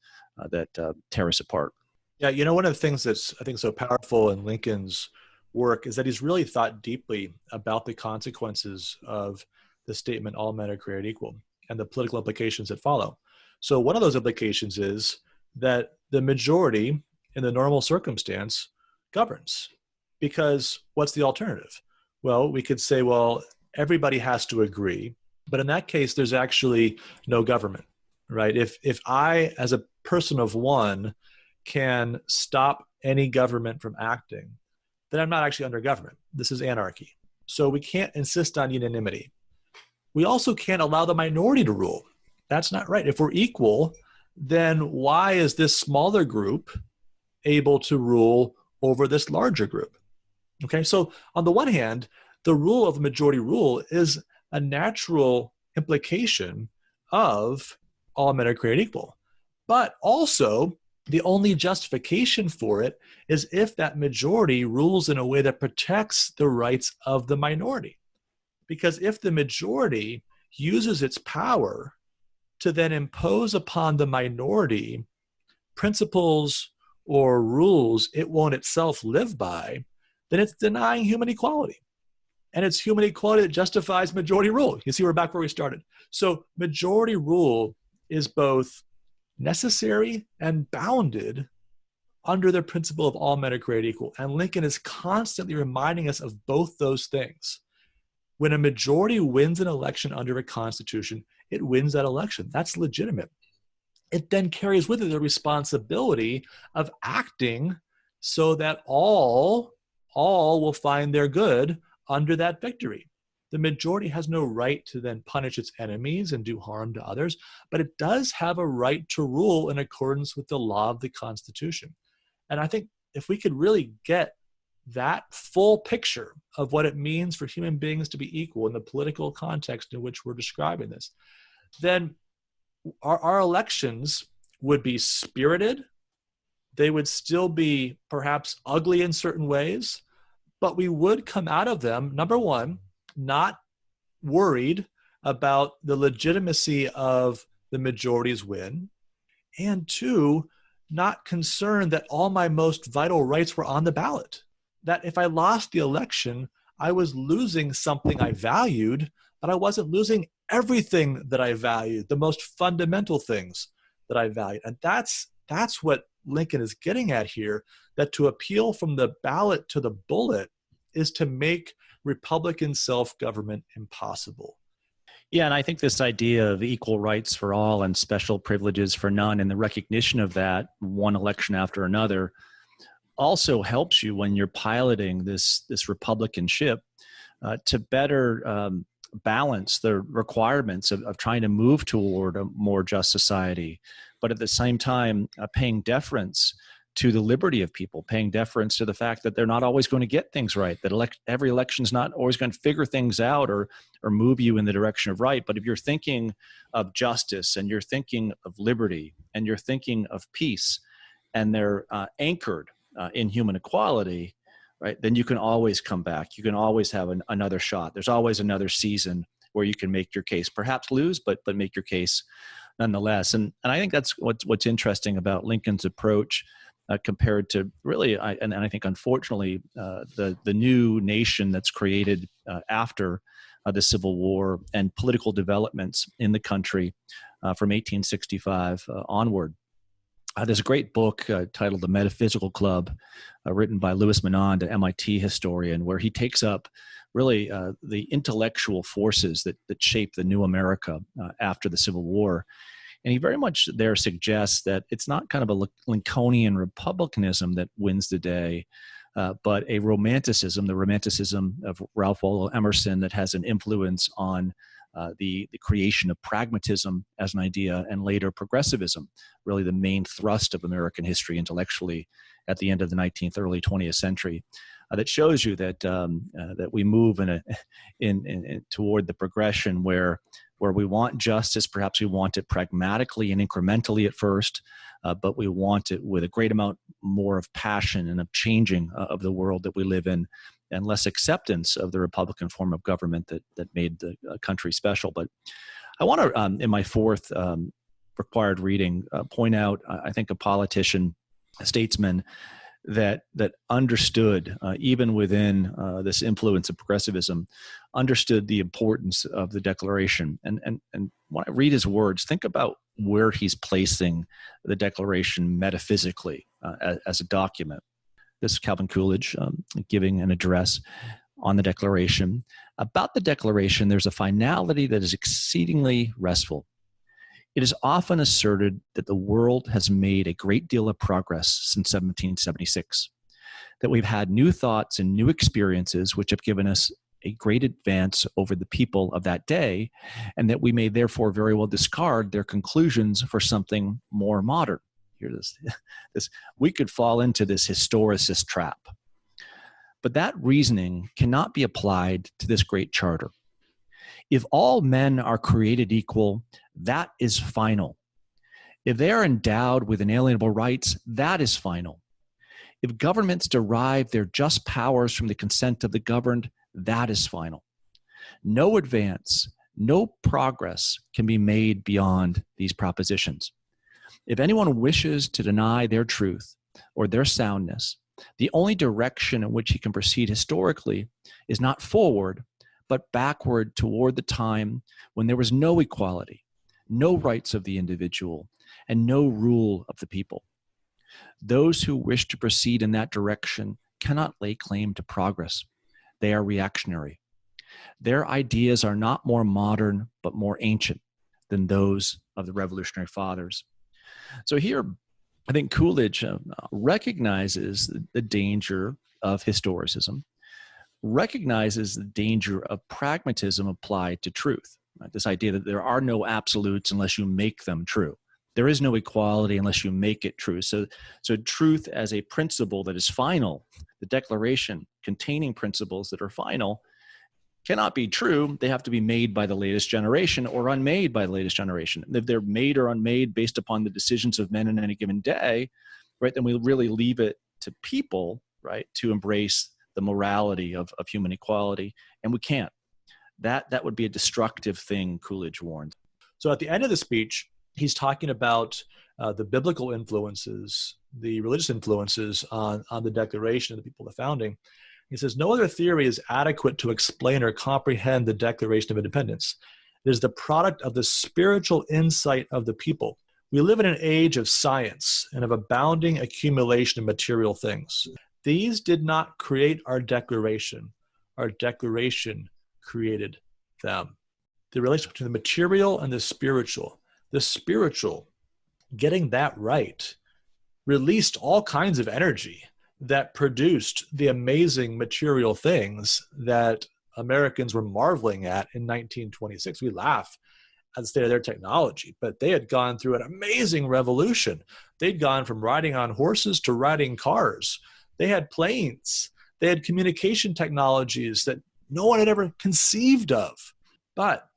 [SPEAKER 2] that tear us apart.
[SPEAKER 1] Yeah, one of the things that's, I think, so powerful in Lincoln's work is that he's really thought deeply about the consequences of the statement, all men are created equal, and the political implications that follow. So one of those implications is that the majority in the normal circumstance governs, because what's the alternative? Well, we could say, well, everybody has to agree, but in that case, there's actually no government, right? If I, as a person of one, can stop any government from acting, then I'm not actually under government. This is anarchy. So we can't insist on unanimity. We also can't allow the minority to rule. That's not right. If we're equal, then why is this smaller group able to rule over this larger group? Okay, so on the one hand, the rule of the majority rule is a natural implication of all men are created equal. But also, the only justification for it is if that majority rules in a way that protects the rights of the minority. Because if the majority uses its power to then impose upon the minority principles or rules it won't itself live by, then it's denying human equality. And it's human equality that justifies majority rule. You see, we're back where we started. So majority rule is both necessary and bounded under the principle of all men are created equal. And Lincoln is constantly reminding us of both those things. When a majority wins an election under a constitution, it wins that election. That's legitimate. It then carries with it the responsibility of acting so that all will find their good under that victory. The majority has no right to then punish its enemies and do harm to others, but it does have a right to rule in accordance with the law of the Constitution. And I think if we could really get that full picture of what it means for human beings to be equal in the political context in which we're describing this, then our elections would be spirited. They would still be perhaps ugly in certain ways, but we would come out of them, number one, not worried about the legitimacy of the majority's win, and two, not concerned that all my most vital rights were on the ballot. That if I lost the election, I was losing something I valued, but I wasn't losing everything that I valued, the most fundamental things that I valued. And that's what Lincoln is getting at here, that to appeal from the ballot to the bullet is to make Republican self-government impossible.
[SPEAKER 2] Yeah, and I think this idea of equal rights for all and special privileges for none and the recognition of that, one election after another, also helps you when you're piloting this Republican ship to better balance the requirements of trying to move toward a more just society, but at the same time paying deference to the liberty of people, paying deference to the fact that they're not always going to get things right, that every election is not always going to figure things out or move you in the direction of right. But if you're thinking of justice and you're thinking of liberty and you're thinking of peace and they're anchored in human equality, right, then you can always come back. You can always have another shot. There's always another season where you can make your case, perhaps lose, but make your case nonetheless. And I think that's what's interesting about Lincoln's approach compared to really, and I think unfortunately, the new nation that's created after the Civil War and political developments in the country from 1865 onward. There's a great book titled The Metaphysical Club, written by Louis Menand, an MIT historian, where he takes up really the intellectual forces that shape the new America after the Civil War. And he very much there suggests that it's not kind of a Lincolnian republicanism that wins the day, but a romanticism, the romanticism of Ralph Waldo Emerson, that has an influence on the creation of pragmatism as an idea, and later progressivism, really the main thrust of American history intellectually at the end of the 19th, early 20th century. That shows you that that we move in toward the progression where we want justice. Perhaps we want it pragmatically and incrementally at first, but we want it with a great amount more of passion and of changing of the world that we live in, and less acceptance of the Republican form of government that made the country special. But I want to, in my fourth required reading, point out, I think, a politician, a statesman that understood, even within this influence of progressivism, understood the importance of the Declaration. And when I read his words, think about where he's placing the Declaration metaphysically as a document. This is Calvin Coolidge giving an address on the Declaration. About the Declaration, there's a finality that is exceedingly restful. It is often asserted that the world has made a great deal of progress since 1776, that we've had new thoughts and new experiences which have given us a great advance over the people of that day, and that we may therefore very well discard their conclusions for something more modern. Here, this we could fall into this historicist trap. But that reasoning cannot be applied to this great charter. If all men are created equal, that is final. If they are endowed with inalienable rights, that is final. If governments derive their just powers from the consent of the governed, that is final. No advance, no progress can be made beyond these propositions. If anyone wishes to deny their truth or their soundness, the only direction in which he can proceed historically is not forward, but backward toward the time when there was no equality, no rights of the individual, and no rule of the people. Those who wish to proceed in that direction cannot lay claim to progress. They are reactionary. Their ideas are not more modern, but more ancient than those of the Revolutionary Fathers. So here, I think Coolidge recognizes the danger of historicism, recognizes the danger of pragmatism applied to truth. Right? This idea that there are no absolutes unless you make them true. There is no equality unless you make it true. So truth as a principle that is final, the Declaration containing principles that are final, cannot be true. They have to be made by the latest generation or unmade by the latest generation. If they're made or unmade based upon the decisions of men in any given day, right, then we really leave it to people, right, to embrace the morality of human equality, and we can't. That would be a destructive thing, Coolidge warned.
[SPEAKER 1] So at the end of the speech, he's talking about the biblical influences, the religious influences on the Declaration of the people of the founding. He says, no other theory is adequate to explain or comprehend the Declaration of Independence. It is the product of the spiritual insight of the people. We live in an age of science and of abounding accumulation of material things. These did not create our Declaration. Our Declaration created them. The relationship between the material and the spiritual, getting that right, released all kinds of energy that produced the amazing material things that Americans were marveling at in 1926. We laugh at the state of their technology, but they had gone through an amazing revolution. They'd gone from riding on horses to riding cars. They had planes. They had communication technologies that no one had ever conceived of. But,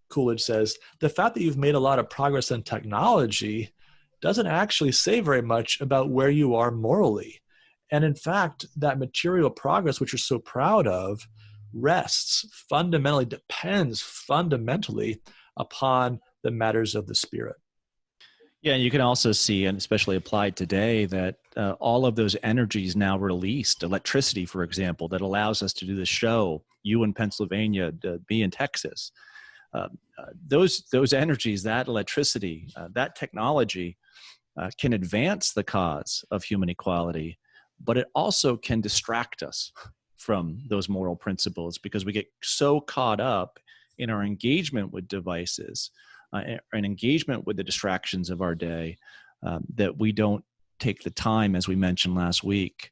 [SPEAKER 1] Coolidge says, the fact that you've made a lot of progress in technology doesn't actually say very much about where you are morally. And in fact, that material progress, which you're so proud of, depends fundamentally upon the matters of the spirit.
[SPEAKER 2] Yeah, and you can also see, and especially applied today, that all of those energies now released, electricity, for example, that allows us to do the show, you in Pennsylvania, me in Texas. Those energies, that electricity, that technology can advance the cause of human equality, but it also can distract us from those moral principles because we get so caught up in our engagement with devices an engagement with the distractions of our day, that we don't take the time, as we mentioned last week,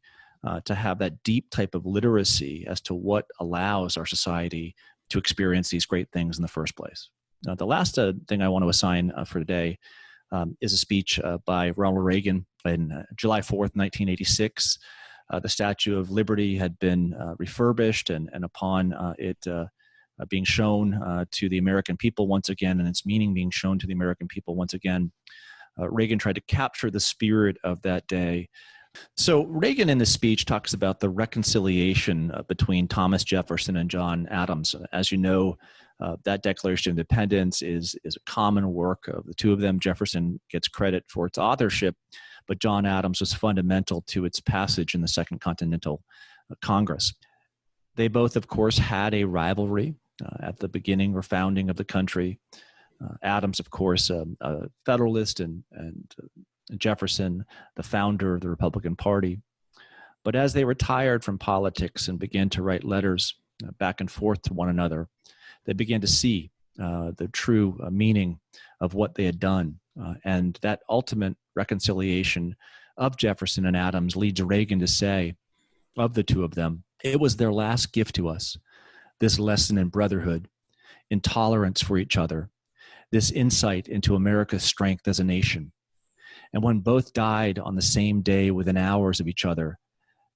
[SPEAKER 2] to have that deep type of literacy as to what allows our society to experience these great things in the first place. Now, the last thing I want to assign for today is a speech by Ronald Reagan in July 4th, 1986. The Statue of Liberty had been refurbished, and upon it being shown to the American people once again, and its meaning being shown to the American people once again, Reagan tried to capture the spirit of that day. So Reagan in this speech talks about the reconciliation between Thomas Jefferson and John Adams. As you know, that Declaration of Independence is a common work of the two of them. Jefferson gets credit for its authorship, but John Adams was fundamental to its passage in the Second Continental Congress. They both, of course, had a rivalry at the beginning or founding of the country. Adams, of course, a Federalist, and Jefferson, the founder of the Republican Party. But as they retired from politics and began to write letters back and forth to one another, they began to see the true meaning of what they had done. And that ultimate reconciliation of Jefferson and Adams leads Reagan to say of the two of them, it was their last gift to us, this lesson in brotherhood, in tolerance for each other, this insight into America's strength as a nation. And when both died on the same day within hours of each other,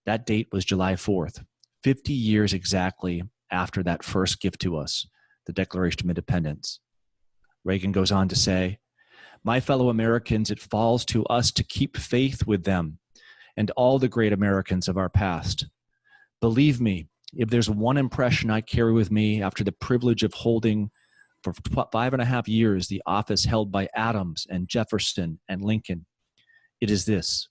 [SPEAKER 2] that date was July 4th, 50 years exactly after that first gift to us, the Declaration of Independence. Reagan goes on to say, my fellow Americans, it falls to us to keep faith with them and all the great Americans of our past. Believe me, if there's one impression I carry with me after the privilege of holding for 5.5 years the office held by Adams and Jefferson and Lincoln, it is this,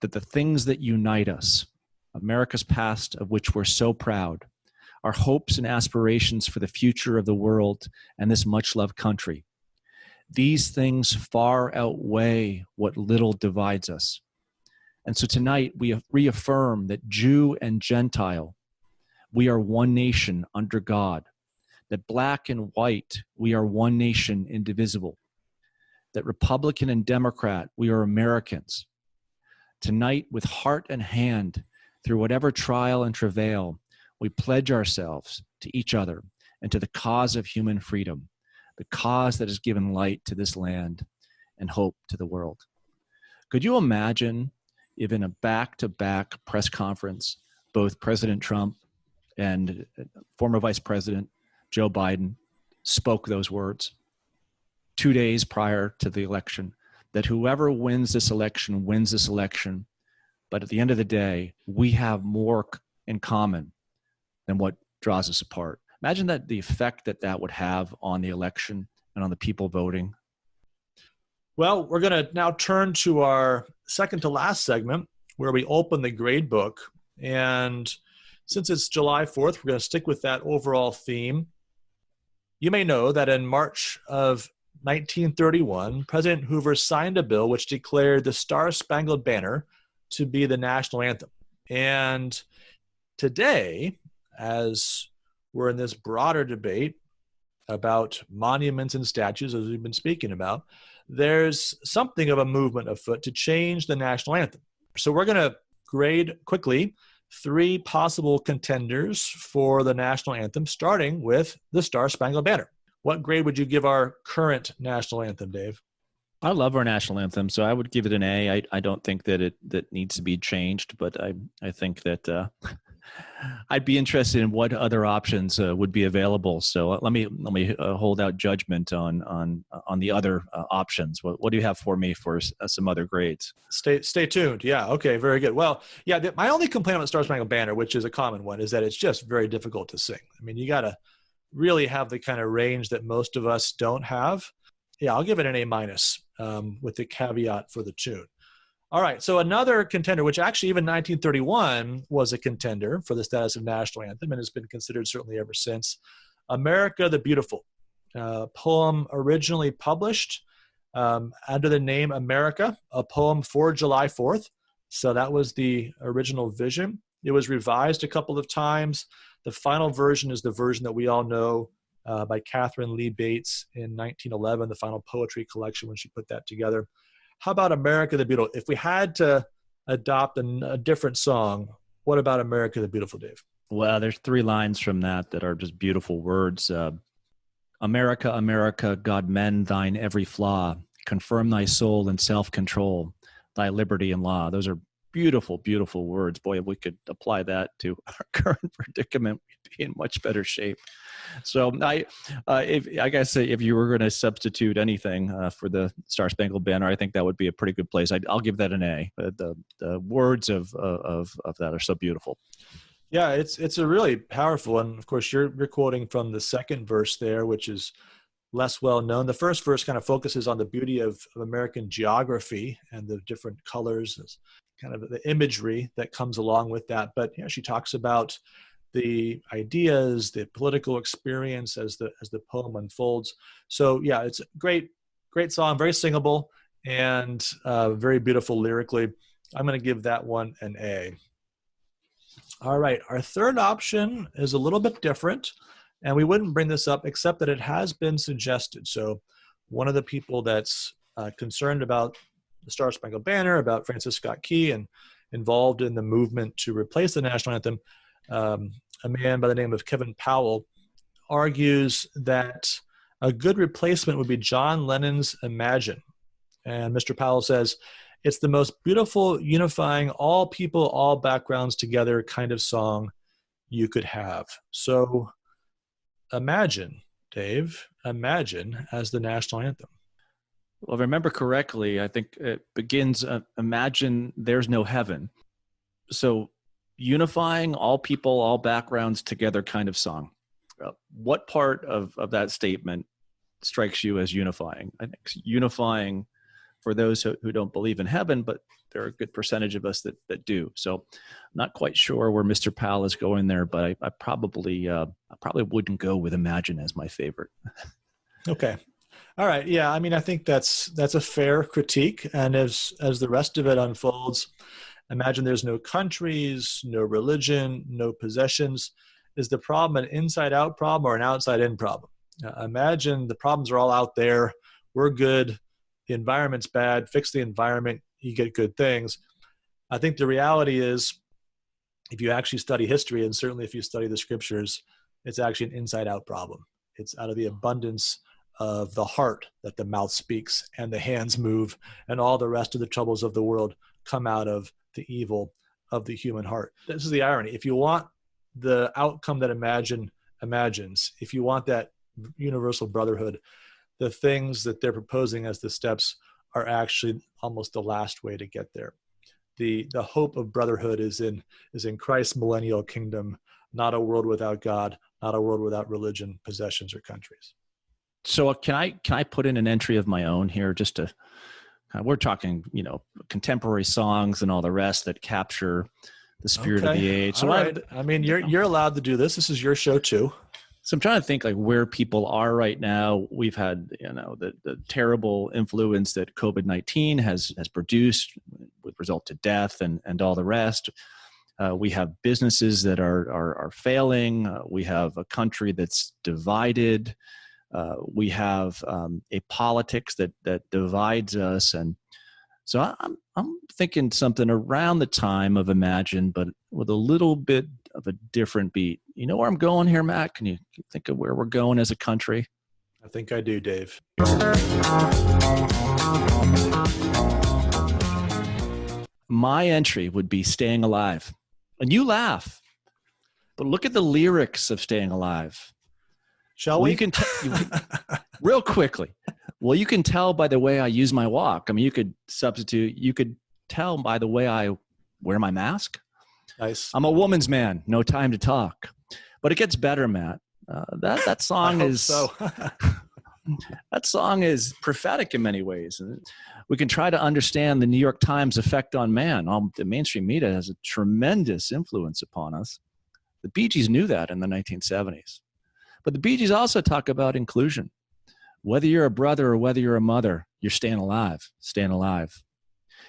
[SPEAKER 2] that the things that unite us, America's past of which we're so proud, our hopes and aspirations for the future of the world and this much-loved country, these things far outweigh what little divides us. And so tonight we reaffirm that Jew and Gentile, we are one nation under God, that black and white, we are one nation indivisible, that Republican and Democrat, we are Americans. Tonight, with heart and hand, through whatever trial and travail, we pledge ourselves to each other and to the cause of human freedom, the cause that has given light to this land and hope to the world. Could you imagine if in a back-to-back press conference, both President Trump and former Vice President Joe Biden spoke those words 2 days prior to the election, that whoever wins this election, but at the end of the day, we have more in common than what draws us apart. Imagine that the effect that that would have on the election and on the people voting.
[SPEAKER 1] Well, we're going to now turn to our second to last segment where we open the grade book. And since it's July 4th, we're going to stick with that overall theme. You may know that in March of 1931, President Hoover signed a bill which declared the Star-Spangled Banner to be the national anthem. And today, as we're in this broader debate about monuments and statues, as we've been speaking about, there's something of a movement afoot to change the national anthem. So we're going to grade quickly 3 possible contenders for the national anthem, starting with the Star-Spangled Banner. What grade would you give our current national anthem, Dave?
[SPEAKER 2] I love our national anthem, so I would give it an A. I don't think that that needs to be changed, but I think that I'd be interested in what other options would be available. So let me hold out judgment on the other options. What do you have for me for some other grades?
[SPEAKER 1] Stay tuned. Yeah. Okay. Very good. Well, yeah. My only complaint on the Star-Spangled Banner, which is a common one, is that it's just very difficult to sing. I mean, you got to really have the kind of range that most of us don't have. Yeah, I'll give it an A- with the caveat for the tune. All right, so another contender, which actually even 1931 was a contender for the status of national anthem and has been considered certainly ever since, America the Beautiful, poem originally published under the name America, a poem for July 4th. So that was the original vision. It was revised a couple of times. The final version is the version that we all know by Catherine Lee Bates in 1911, the final poetry collection when she put that together. How about America the Beautiful? If we had to adopt a different song, what about America the Beautiful, Dave?
[SPEAKER 2] Well, there's 3 lines from that are just beautiful words. America, America, God mend thine every flaw, confirm thy soul in self-control, thy liberty and law. Those are beautiful, beautiful words. Boy, if we could apply that to our current predicament, we'd be in much better shape. So if you were going to substitute anything for the Star-Spangled Banner, I think that would be a pretty good place. I'll give that an A. The words of that are so beautiful.
[SPEAKER 1] Yeah, it's a really powerful, and of course you're quoting from the second verse there, which is less well known. The first verse kind of focuses on the beauty of American geography and the different colors, kind of the imagery that comes along with that. But she talks about the ideas, the political experience as the poem unfolds. So yeah, it's a great song, very singable, and very beautiful lyrically. I'm going to give that one an A. All right, our third option is a little bit different, and we wouldn't bring this up except that it has been suggested. So one of the people that's concerned about the Star-Spangled Banner, about Francis Scott Key, and involved in the movement to replace the national anthem, a man by the name of Kevin Powell, argues that a good replacement would be John Lennon's Imagine. And Mr. Powell says, it's the most beautiful, unifying, all people, all backgrounds together kind of song you could have. So imagine, Dave, imagine as the national anthem.
[SPEAKER 2] Well, if I remember correctly, I think it begins, imagine there's no heaven. So unifying all people, all backgrounds together kind of song. What part of that statement strikes you as unifying? I think unifying for those who don't believe in heaven, but there are a good percentage of us that do. So I'm not quite sure where Mr. Powell is going there, but I probably wouldn't go with imagine as my favorite.
[SPEAKER 1] Okay. All right. Yeah. I mean, I think that's a fair critique. And as the rest of it unfolds, imagine there's no countries, no religion, no possessions. Is the problem an inside-out problem or an outside-in problem? Imagine the problems are all out there. We're good. The environment's bad. Fix the environment. You get good things. I think the reality is, if you actually study history, and certainly if you study the scriptures, it's actually an inside-out problem. It's out of the abundance of the heart that the mouth speaks and the hands move, and all the rest of the troubles of the world come out of the evil of the human heart. This is the irony. If you want the outcome that imagines, if you want that universal brotherhood, the things that they're proposing as the steps are actually almost the last way to get there. The hope of brotherhood is in Christ's millennial kingdom, not a world without God, not a world without religion, possessions, or countries.
[SPEAKER 2] So can I put in an entry of my own here, just to, we're talking, contemporary songs and all the rest that capture the spirit of the age. So
[SPEAKER 1] all right. I mean, you're allowed to do this. This is your show too.
[SPEAKER 2] So I'm trying to think like where people are right now. We've had, the terrible influence that COVID-19 has produced with result to death and all the rest. We have businesses that are failing. We have a country that's divided. We have a politics that divides us. And so I'm thinking something around the time of Imagine, but with a little bit of a different beat. You know where I'm going here, Matt? Can you think of where we're going as a country?
[SPEAKER 1] I think I do, Dave.
[SPEAKER 2] My entry would be Staying Alive. And you laugh, but look at the lyrics of Staying Alive.
[SPEAKER 1] Shall we?
[SPEAKER 2] You can real quickly. Well, you can tell by the way I use my walk. I mean, you could tell by the way I wear my mask.
[SPEAKER 1] Nice.
[SPEAKER 2] I'm a woman's man. No time to talk. But it gets better, Matt. That song is
[SPEAKER 1] so.
[SPEAKER 2] That song is prophetic in many ways. We can try to understand the New York Times effect on man. The mainstream media has a tremendous influence upon us. The Bee Gees knew that in the 1970s. But the Bee Gees also talk about inclusion. Whether you're a brother or whether you're a mother, you're staying alive, staying alive.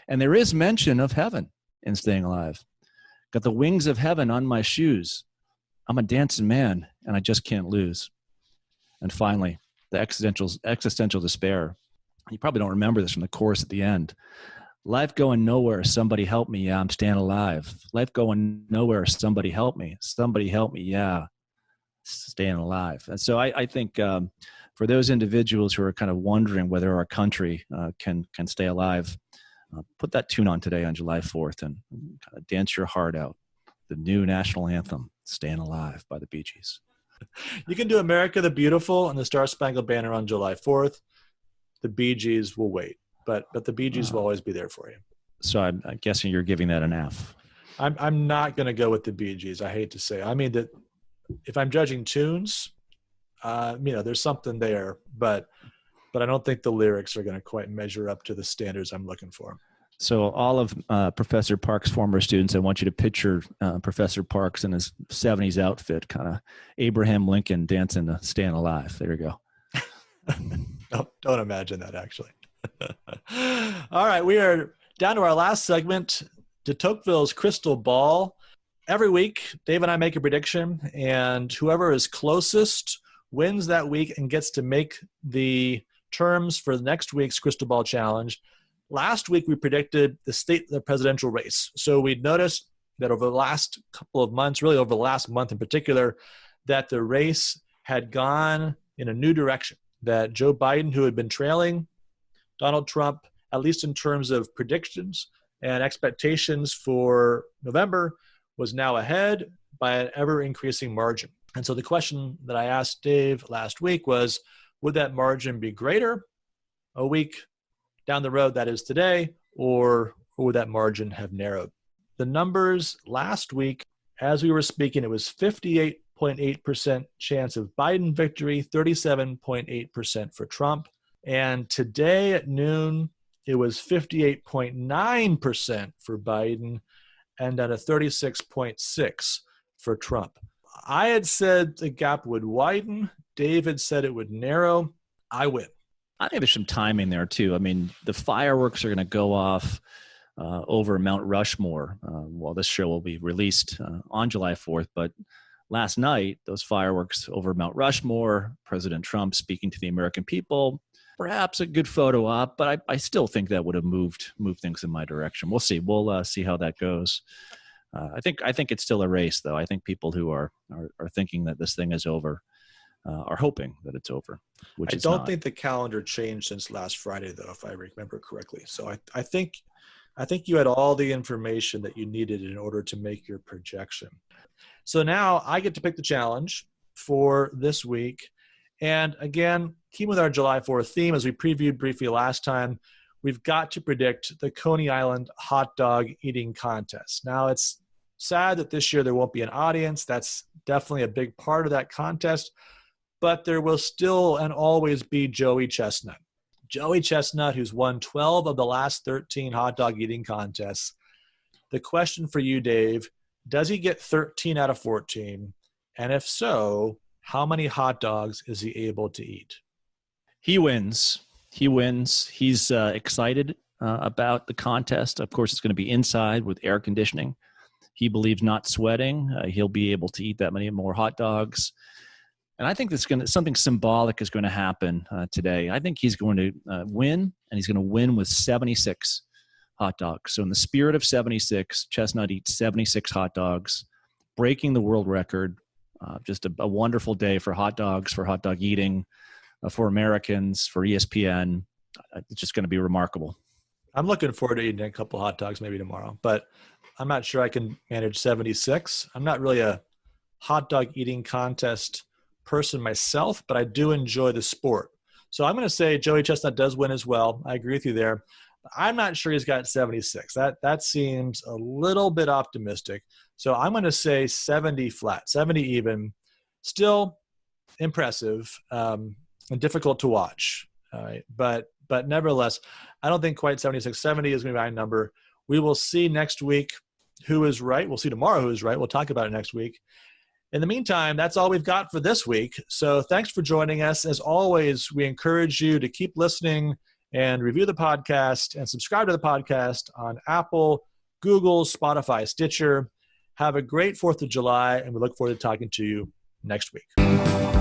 [SPEAKER 2] And there is mention of heaven in Staying Alive. Got the wings of heaven on my shoes. I'm a dancing man, and I just can't lose. And finally, the existential despair. You probably don't remember this from the chorus at the end. Life going nowhere, somebody help me, yeah, I'm staying alive. Life going nowhere, somebody help me, yeah, staying alive. And so I think for those individuals who are kind of wondering whether our country can stay alive, put that tune on today on July 4th and kind of dance your heart out. The new national anthem, Staying Alive by the Bee Gees.
[SPEAKER 1] You can do America the Beautiful and the Star-Spangled Banner on July 4th. The Bee Gees will wait, but the Bee Gees will always be there for you. So
[SPEAKER 2] I'm guessing you're giving that an F.
[SPEAKER 1] I'm not going to go with the Bee Gees. I hate to say. I mean, that if I'm judging tunes, there's something there, but I don't think the lyrics are going to quite measure up to the standards I'm looking for.
[SPEAKER 2] So all of Professor Parks' former students, I want you to picture Professor Parks in his 70s outfit, kind of Abraham Lincoln dancing to Staying Alive. There you go.
[SPEAKER 1] No, don't imagine that, actually. All right, we are down to our last segment, de Tocqueville's crystal ball. Every week, Dave and I make a prediction, and whoever is closest wins that week and gets to make the terms for the next week's crystal ball challenge. Last week, we predicted the state of the presidential race. So we noticed that over the last couple of months, really over the last month in particular, that the race had gone in a new direction, that Joe Biden, who had been trailing Donald Trump, at least in terms of predictions and expectations for November, was now ahead by an ever-increasing margin. And so the question that I asked Dave last week was, would that margin be greater a week down the road, that is today, or would that margin have narrowed? The numbers last week, as we were speaking, it was 58.8% chance of Biden victory, 37.8% for Trump. And today at noon, it was 58.9% for Biden and at a 36.6% for Trump. I had said the gap would widen. Dave had said it would narrow. I win.
[SPEAKER 2] I think there's some timing there, too. I mean, the fireworks are going to go off over Mount Rushmore. Well, this show will be released on July 4th, but last night, those fireworks over Mount Rushmore, President Trump speaking to the American people, perhaps a good photo op, but I still think that would have moved things in my direction. We'll see. We'll see how that goes. I think it's still a race, though. I think people who are thinking that this thing is over are hoping that it's over, which is not. I don't
[SPEAKER 1] think the calendar changed since last Friday, though, if I remember correctly. So I think you had all the information that you needed in order to make your projection. So now I get to pick the challenge for this week. And again, keep with our July 4th theme, as we previewed briefly last time, we've got to predict the Coney Island hot dog eating contest. Now, it's sad that this year there won't be an audience. That's definitely a big part of that contest. But there will still and always be Joey Chestnut. Joey Chestnut, who's won 12 of the last 13 hot dog eating contests. The question for you, Dave, does he get 13 out of 14? And if so, how many hot dogs is he able to eat?
[SPEAKER 2] He wins. He's excited about the contest. Of course, it's going to be inside with air conditioning. He believes not sweating. He'll be able to eat that many more hot dogs. And I think something symbolic is going to happen today. I think he's going to win, and he's going to win with 76 hot dogs. So in the spirit of 76, Chestnut eats 76 hot dogs, breaking the world record. Just a wonderful day for hot dogs, for hot dog eating, for Americans, for ESPN. It's just going to be remarkable.
[SPEAKER 1] I'm looking forward to eating a couple hot dogs maybe tomorrow, but I'm not sure I can manage 76. I'm not really a hot dog eating contest person myself, but I do enjoy the sport. So I'm going to say Joey Chestnut does win as well. I agree with you there. I'm not sure he's got 76. That seems a little bit optimistic. So I'm going to say 70 flat, 70 even. Still impressive and difficult to watch. But nevertheless, I don't think quite 76. 70 is going to be my number. We will see next week who is right. We'll see tomorrow who is right. We'll talk about it next week. In the meantime, that's all we've got for this week. So thanks for joining us. As always, we encourage you to keep listening and review the podcast and subscribe to the podcast on Apple, Google, Spotify, Stitcher. Have a great 4th of July, and we look forward to talking to you next week.